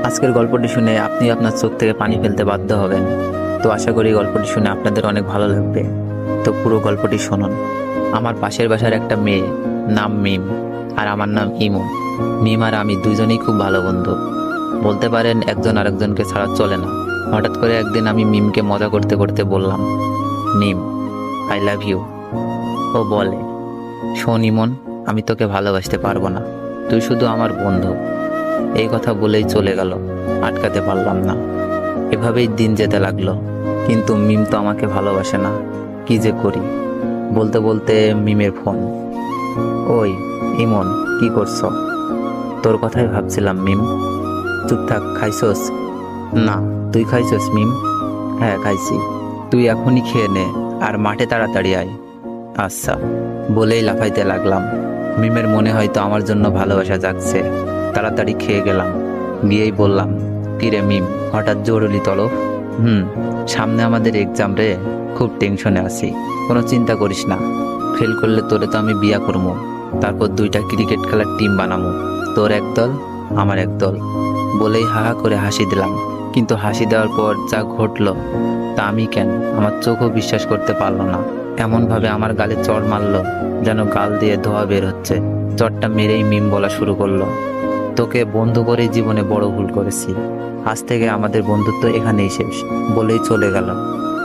আজকের গল্পটি শুনে আপনি আপনার চোখ থেকে পানি ফেলতে বাধ্য হবেন। তো আশা করি গল্পটি শুনে আপনাদের অনেক ভালো লাগবে। তো পুরো গল্পটি শুনুন। আমার পাশের বাসার একটা মেয়ে, নাম মিম, আর আমার নাম ইমু। মিম আর আমি দুইজনেই খুব ভালো বন্ধু, বলতে পারেন একজন আরেকজনকে ছাড়া চলে না। হঠাৎ করে একদিন আমি মিমকে মজা করতে করতে বললাম, মিম, আই লাভ ইউ। ও বলে, শোন ইমন, আমি তোকে ভালোবাসতে পারবো না, তুই শুধু আমার বন্ধু। এই কথা বলেই চলে গেল, আটকাতে পারলাম না। এভাবেই দিন যেতে লাগলো, কিন্তু মিম তো আমাকে ভালোবাসে না। কি যে করি। বলতে বলতে মিমের ফোন। ওই ইমন, কি করছ? তোর কথাই ভাবছিলাম মিম। চুপ থাক, খাইছস? না, তুই খাইছস মিম? হ্যাঁ খাইছি। তুই এখনই খেয়ে নে, আর মাঠে তাড়াতাড়ি আয়। আচ্ছা, বলেই লাফাইতে লাগলাম। মিমের মনে হয়তো আমার জন্য ভালোবাসা জাগছে। তাড়াতাড়ি খেয়ে গেলাম, গিয়েই বললাম, কিরে মিম, হঠাৎ জরুরি তলব? সামনে আমাদের এক্সাম রে, খুব টেনশনে আছি। কোনো চিন্তা করিস না, ফেল করলে তোরে তো আমি বিয়া করবো, তারপর 2টা ক্রিকেট খেলার টিম বানাবো, তোর এক দল আমার এক দল। বলেই হাহা করে হাসি দিলাম। কিন্তু হাসি দেওয়ার পর যা ঘটলো তা আমি কেন আমার চোখও বিশ্বাস করতে পারলো না। এমনভাবে আমার গালে চড় মারলো যেন গাল দিয়ে ধোয়া বের হচ্ছে। চড়টা মেরেই মিম বলা শুরু করলো, তোকে বন্ধু করে জীবনে বড় ভুল করেছি, আজ থেকে আমাদের বন্ধুত্ব এখানেই শেষ। বলেই চলে গেল।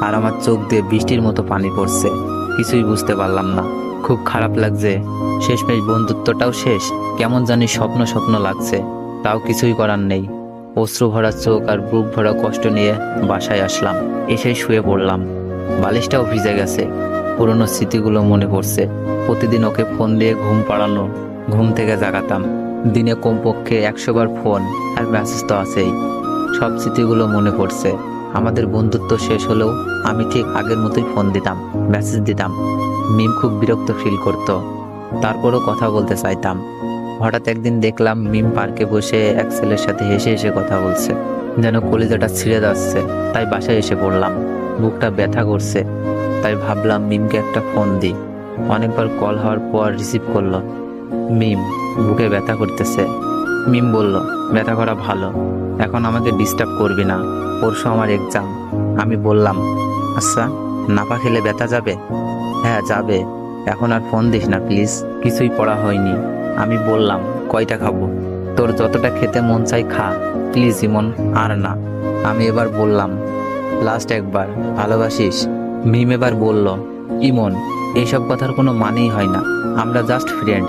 আর আমার চোখ দিয়ে বৃষ্টির মতো পানি পড়ছে। কিছুই বুঝতে পারলাম না, খুব খারাপ লাগছে। শেষমেশ বন্ধুত্বটাও শেষ। কেমন জানি স্বপ্ন স্বপ্ন লাগছে, তাও কিছুই করার নেই। অশ্রু ভরা চোখ আর বুক ভরা কষ্ট নিয়ে বাসায় আসলাম। এসেই শুয়ে পড়লাম। বালিশটাও ভিজে গেছে। পুরনো স্মৃতিগুলো মনে পড়ছে। প্রতিদিন ওকে ফোন দিয়ে ঘুম পাড়ানো, ঘুম থেকে জাগাতাম। দিনে কমপক্ষে 100 বার ফোন আর মেসেজ তো আছেই। সব স্মৃতিগুলো মনে পড়ছে। আমাদের বন্ধুত্ব শেষ হলেও আমি ঠিক আগের মতোই ফোন দিতাম, মেসেজ দিতাম। মিম খুব বিরক্ত ফিল করত, তারপরও কথা বলতে চাইতাম। হঠাৎ একদিন দেখলাম মিম পার্কে বসে এক ছেলের সাথে হেসে হেসে কথা বলছে, যেন কলিজাটা ছিঁড়ে যাচ্ছে। তাই বাসায় এসে পড়লাম। বুকটা ব্যথা করছে, তাই ভাবলাম মিমকে একটা ফোন দিই। অনেকবার কল হওয়ার পর রিসিভ করলো। মিম, বুকে ব্যথা করতেছে। মিম বলল, ব্যথা করা ভালো, এখন আমাকে ডিস্টার্ব করবি না, পরশু আমার এক্সাম। আমি বললাম, আচ্ছা, নাপা খেলে ব্যথা যাবে? হ্যাঁ যাবে, এখন আর ফোন দিস না প্লিজ, কিছুই পড়া হয়নি। আমি বললাম, কয়টা খাবো? তোর যতটা খেতে মন চাই খা, প্লিজ ইমন, আর না। আমি এবার বললাম, লাস্ট একবার, ভালোবাসিস? মিম এবার বলল, ইমন, এইসব কথার কোনো মানেই হয় না, আমরা জাস্ট ফ্রেন্ড।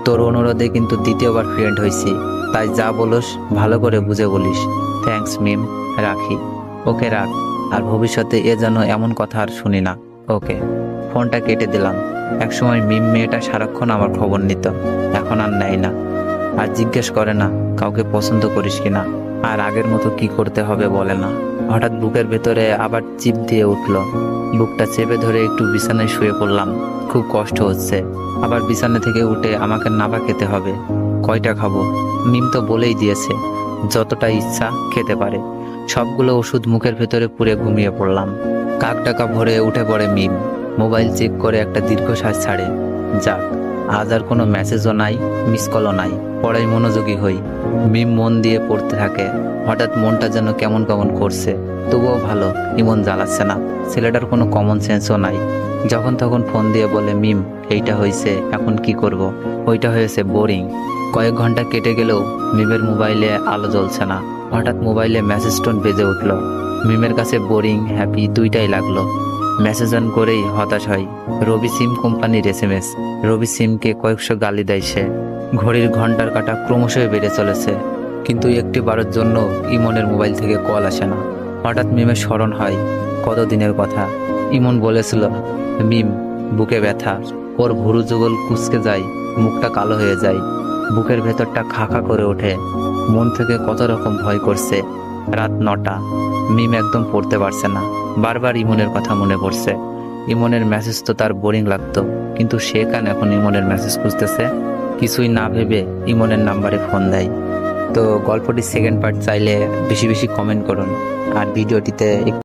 তোর অনুরোধে কিন্তু দ্বিতীয়বার ফ্রেন্ড হয়েছি, তাই যা বলোস ভালো করে বুঝে বলিস। থ্যাঙ্কস মিম, রাখি। ওকে রাখ, আর ভবিষ্যতে এ যেন এমন কথা আর শুনি না। ওকে। ফোনটা কেটে দিলাম। একসময় মিম মেয়েটা সারাক্ষণ আমার খবর নিত, এখন আর নেয় না। আর জিজ্ঞেস করে না কাউকে পছন্দ করিস কিনা, আর আগের মতো কি করতে হবে বলে না। হঠাৎ বুকের ভেতরে আবার চিপ দিয়ে উঠলো। বুকটা চেপে ধরে একটু বিছানায় শুয়ে পড়লাম। খুব কষ্ট হচ্ছে। আবার বিছানা থেকে উঠে আমাকে নাবা খেতে হবে। কয়টা খাবো? মিম তো বলেই দিয়েছে যতটা ইচ্ছা খেতে পারে। সবগুলো ওষুধ মুখের ভেতরে পুরে ঘুমিয়ে পড়লাম। কাক ডাকা ভরে উঠে পড়ে মিম। মোবাইল চেক করে একটা দীর্ঘশ্বাস ছাড়ে। যাক, আজ আর কোনো মেসেজও নাই, মিস কলও নাই। পড়াই মনোযোগী হই। মিম মন দিয়ে পড়তে থাকে। হঠাৎ মনটা যেন কেমন কেমন করছে। তবুও ভালো, ইমন জ্বালাচ্ছে না। ছেলেটার কোনো কমন সেন্সও নাই। যখন তখন ফোন দিয়ে বলে, মিম, এইটা হয়েছে, এখন কি করব? ওইটা হয়েছে, বোরিং। কয়েক ঘন্টা কেটে গেলেও মিমের মোবাইলে আলো জ্বলছে না। হঠাৎ মোবাইলে মেসেজ টোন বেজে উঠল। মিমের কাছে বোরিং হ্যাপি দুইটাই লাগলো। মেসেজ অন করেই হতাশ হয়। রবি সিম কোম্পানির SMS। রবি সিমকে কয়েকশো গালি দেয় সে। ঘড়ির ঘন্টার কাঁটা ক্রমশই বেড়ে চলেছে, কিন্তু একটি বারের জন্য ইমনের মোবাইল থেকে কল আসে না। হঠাৎ মিমের স্মরণ হয় কতদিনের কথা। ইমন বলেছিল, মিম, বুকে ব্যথা। ওর ভুরু যুগল কুঁচকে যায়, মুখটা কালো হয়ে যায়, বুকের ভেতরটা খা খা করে ওঠে। মন থেকে কত রকম ভয় করছে। রাত 9টা। মিম একদম পড়তে পারছে না। বারবার ইমনের কথা মনে পড়ছে। ইমনের মেসেজ তো তার বোরিং লাগতো, কিন্তু সে কেন এখন ইমনের মেসেজ খুঁজতেছে? কিছুই না ভেবে ইমনের নাম্বারে ফোন দেয়। তো গল্পটির সেকেন্ড পার্ট চাইলে বেশি বেশি কমেন্ট করুন, আর ভিডিওটিতে